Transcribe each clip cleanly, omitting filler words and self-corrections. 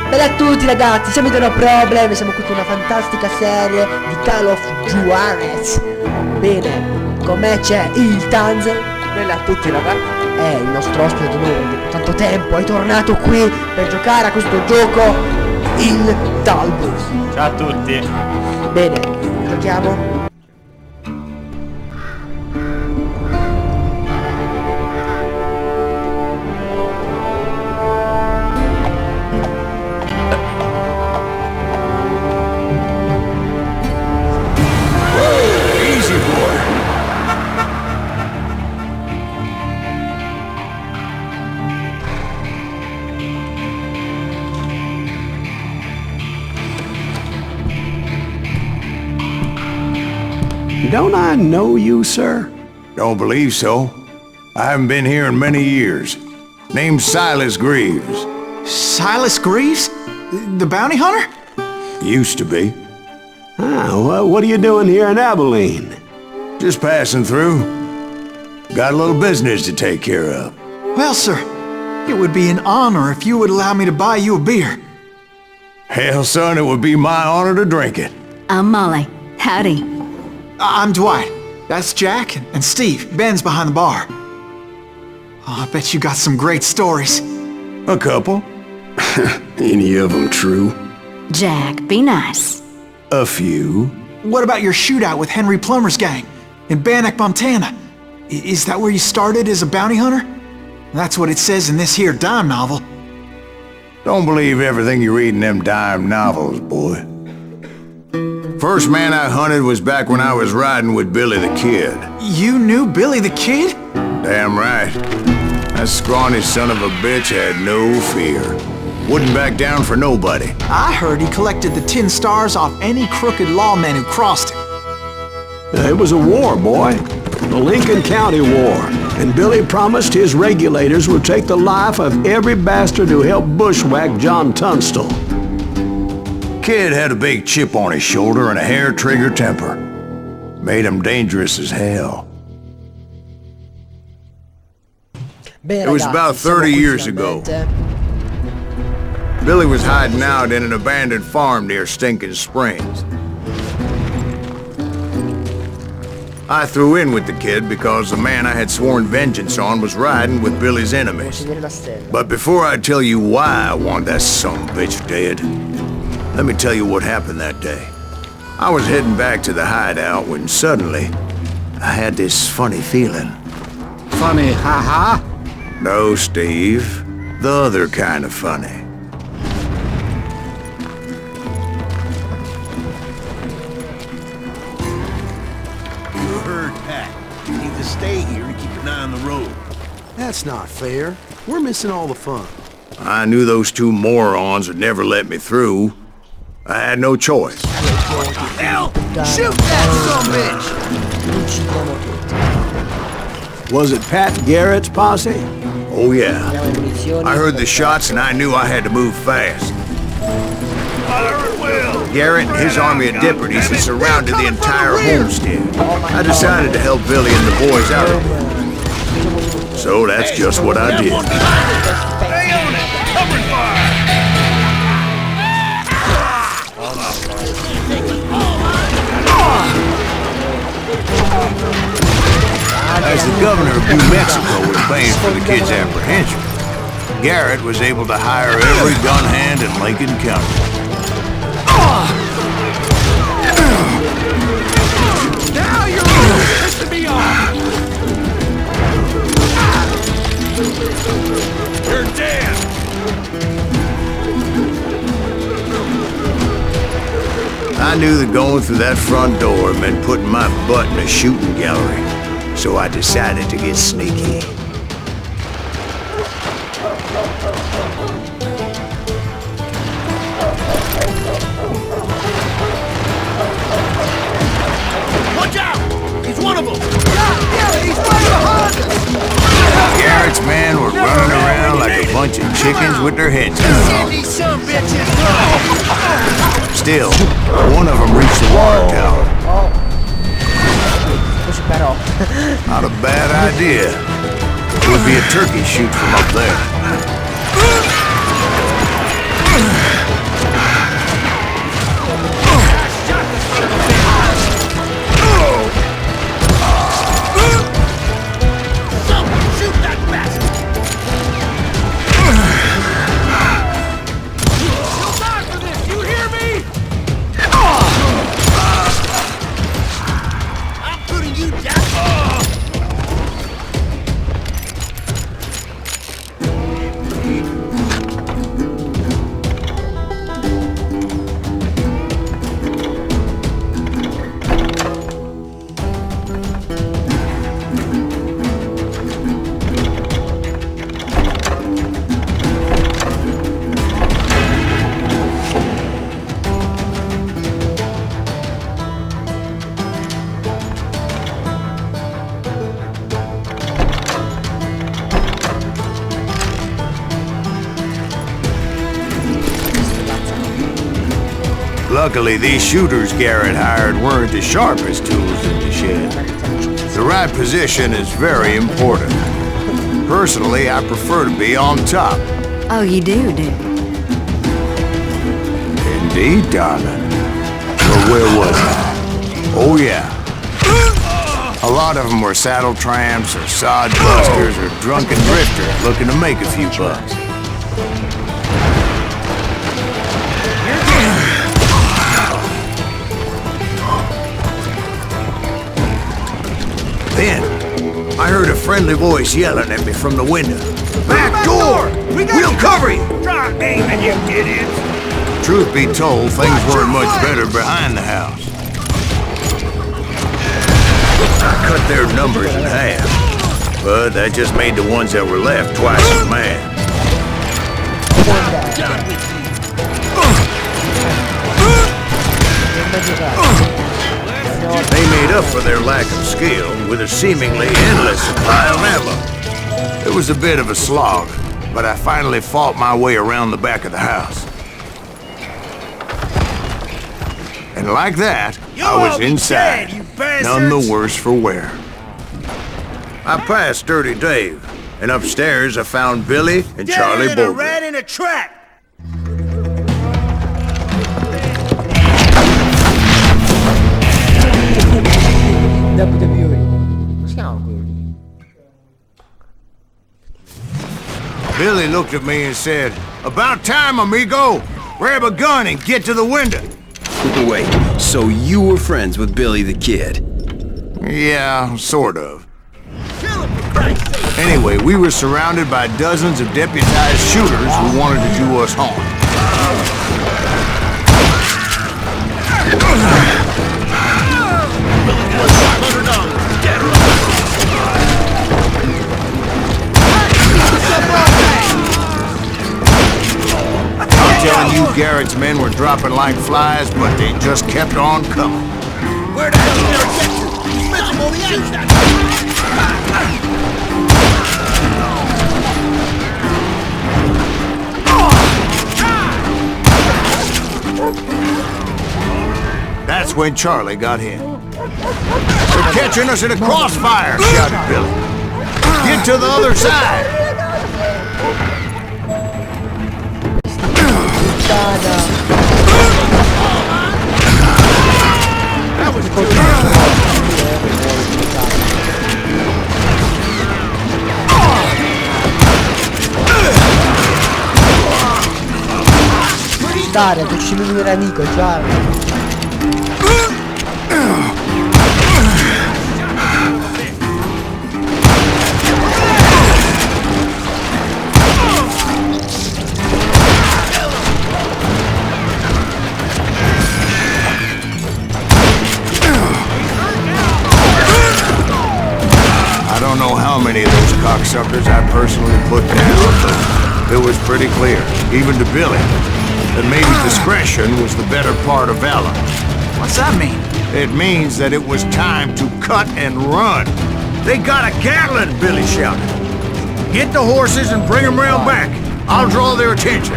Bella a tutti ragazzi, siamo in No Problem, siamo qui con una fantastica serie di Call of Juarez. Bene, con me c'è il Tanz. Bella a tutti ragazzi. È il nostro ospite di nuovo, dopo tanto tempo, è tornato qui per giocare a questo gioco, il Talbus. Ciao a tutti. Bene, giochiamo. Don't I know you, sir? Don't believe so. I haven't been here in many years. Name's Silas Greaves. Silas Greaves? The bounty hunter? Used to be. Ah, what are you doing here in Abilene? Just passing through. Got a little business to take care of. Well, sir, it would be an honor if you would allow me to buy you a beer. Hell, son, it would be my honor to drink it. I'm Molly. Howdy. I'm Dwight. That's Jack and Steve. Ben's behind the bar. Oh, I bet you got some great stories. A couple. Any of them true? Jack, be nice. A few. What about your shootout with Henry Plummer's gang in Bannock, Montana? Is that where you started as a bounty hunter? That's what it says in this here dime novel. Don't believe everything you read in them dime novels, boy. First man I hunted was back when I was riding with Billy the Kid. You knew Billy the Kid? Damn right. That scrawny son of a bitch had no fear. Wouldn't back down for nobody. I heard he collected the 10 stars off any crooked lawman who crossed him. It was a war, boy. The Lincoln County War. And Billy promised his regulators would take the life of every bastard who helped bushwhack John Tunstall. Kid had a big chip on his shoulder and a hair-trigger temper. Made him dangerous as hell. Bene, It was ragazzi, about siamo 30 qui years ago. finalmente. Billy was hiding out in an abandoned farm near Stinking Springs. I threw in with the kid because the man I had sworn vengeance on was riding with Billy's enemies. Vedere la stella. But before I tell you why I want that son of a bitch dead, let me tell you what happened that day. I was heading back to the hideout when suddenly I had this funny feeling. Funny, haha. No, Steve. The other kind of funny. You heard Pat. You need to stay here and keep an eye on the road. That's not fair. We're missing all the fun. I knew those two morons would never let me through. I had no choice. Hell! Shoot that sumbitch! Uccidiamo tutti. Was it Pat Garrett's posse? Oh yeah. Abbiamo le munizioni. I heard the shots and I knew I had to move fast. Garrett and his army of deputies had surrounded the entire homestead. I decided to help Billy and the boys out of it. So that's just what I did. Stay on it! Covering fire! As the governor of New Mexico was paying for the kid's apprehension, Garrett was able to hire every gun hand in Lincoln County. Now you're pissing me off! You're dead! I knew that going through that front door meant putting my butt in a shooting gallery, so I decided to get sneaky. Watch out! He's one of them! Yeah, he's right behind us! Garrett's men were running around like a bunch of chickens with their heads cut off. These some bitches! Still, one of them reached the water tower. Oh. Così però. Not a bad idea. It would be a turkey shoot from up there. Luckily, these shooters Garrett hired weren't the sharpest tools in the shed. The right position is very important. Personally, I prefer to be on top. Oh, you do? Indeed, darling. But where was I? Oh, yeah. A lot of them were saddle tramps or sod busters or drunken drifters looking to make a few bucks. Then, I heard a friendly voice yelling at me from the window. Back door! We'll cover you! Try aiming, you idiots! Truth be told, things weren't much better behind the house. I cut their numbers in half, but that just made the ones that were left twice as mad. They made up for their lack of skill with a seemingly endless supply of ammo. It was a bit of a slog, but I finally fought my way around the back of the house. And like that, I was inside, none the worse for wear. I passed Dirty Dave, and upstairs I found Billy and Charlie Bolger. Rat in a trap! Billy looked at me and said, "About time, amigo! Grab a gun and get to the window!" Wait, so you were friends with Billy the Kid? Yeah, sort of. Anyway, we were surrounded by dozens of deputized shooters who wanted to do us harm. I'm telling you, Garrett's men were dropping like flies, but they just kept on coming. Where the hell did they get you? Smith him on the outside! That's when Charlie got hit. "They're catching us in a crossfire!" shouted Billy. "Get to the other side!" That was Dare, che uccido il mio amico, Charlie. I don't know how many of those cocksuckers I personally put down, but it was pretty clear, even to Billy, that maybe discretion was the better part of valor. What's that mean? It means that it was time to cut and run. "They got a Gatling!" Billy shouted. "Get the horses and bring them round back. I'll draw their attention."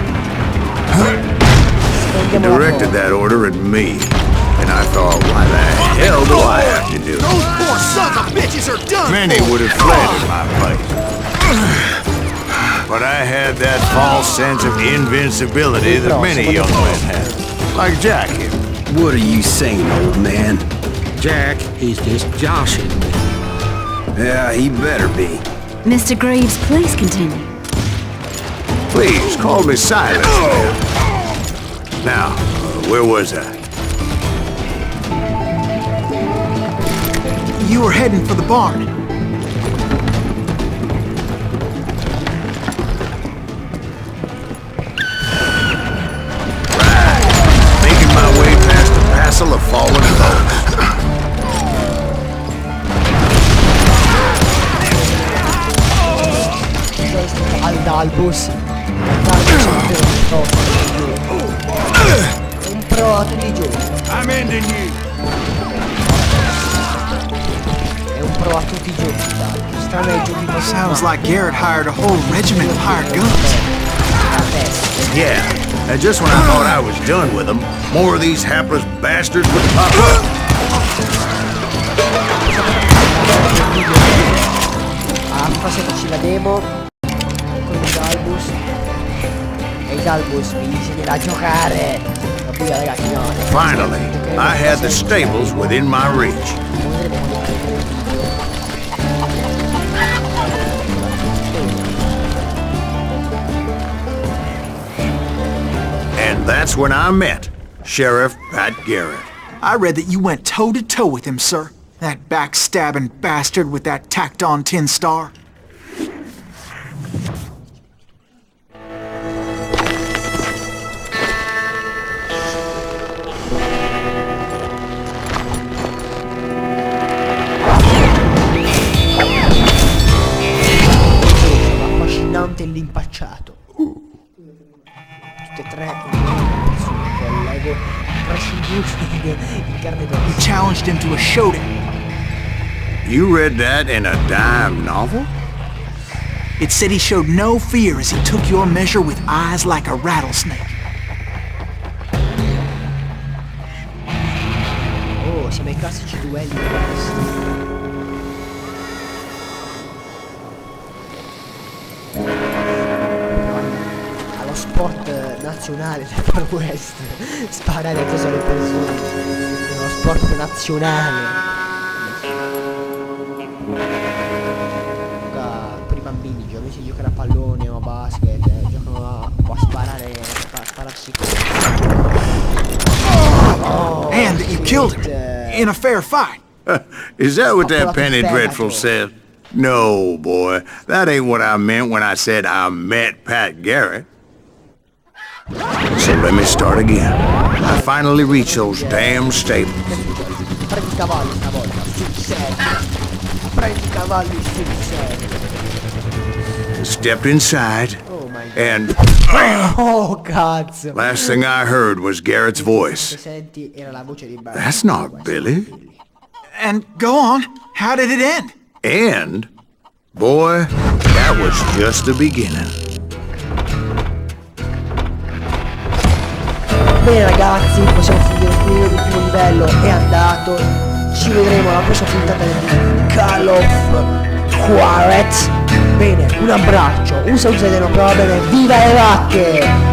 directed that order at me. And I thought, why the hell do I have to do it? Those poor sons of bitches are done. Many would have fled in my place. But I had that false sense of invincibility that many young men have. Like Jack here. What are you saying, old man? Jack, he's just joshing me. Yeah, he better be. Mr. Greaves, please continue. Please, call me Silas, man. Now, where was I? You were heading for the barn. Making my way past a passel of fallen foes. Albus. Un pro tutti giù. I'm ending you. È un pro a tutti i giochi, dai. Strano ai giochi così. Sounds like Garrett hired a whole regiment of hired guns. Yeah, and just when I thought I was done with them, more of these hapless bastards would pop up. Facciamoci la demo con i Galbus. E i Galbus mi insegnerà a giocare. Via, ragazzi, no. Finally, I had the stables within my reach. And that's when I met Sheriff Pat Garrett. I read that you went toe-to-toe with him, sir. That backstabbing bastard with that tacked-on tin star. Affascinante e l'impacciato. Tutte e tre sul collego trascinguti in carne d'osso. You challenged him to a showdown. You read that in a dime novel? It said he showed no fear as he took your measure with eyes like a rattlesnake. Oh, siamo ai classici duelli questi. Allo sport nazionale del Far West. Sparare addosso alle persone. È uno sport nazionale. Per i bambini, si giocano a pallone o a basket, giocano a sparare, a spararsi. And that you killed him in a fair fight. Is that what that Penny Dreadful said? No, boy. That ain't what I meant when I said I met Pat Garrett. So let me start again. I finally reached those damn stables. Prendi i cavalli stavolta, sul serio. Prendi i cavalli sul serio. Stepped inside, Oh my God. and Oh, cazzo. last thing I heard was Garrett's voice. Se senti era la voce di Barry. That's not Billy. And go on, how did it end? And, boy, that was just the beginning. Bene ragazzi, possiamo finire qui, l'ultimo livello è andato. Ci vedremo alla prossima puntata di Call of Juarez. Bene, un abbraccio, un saluto da No Problem, viva le vacche!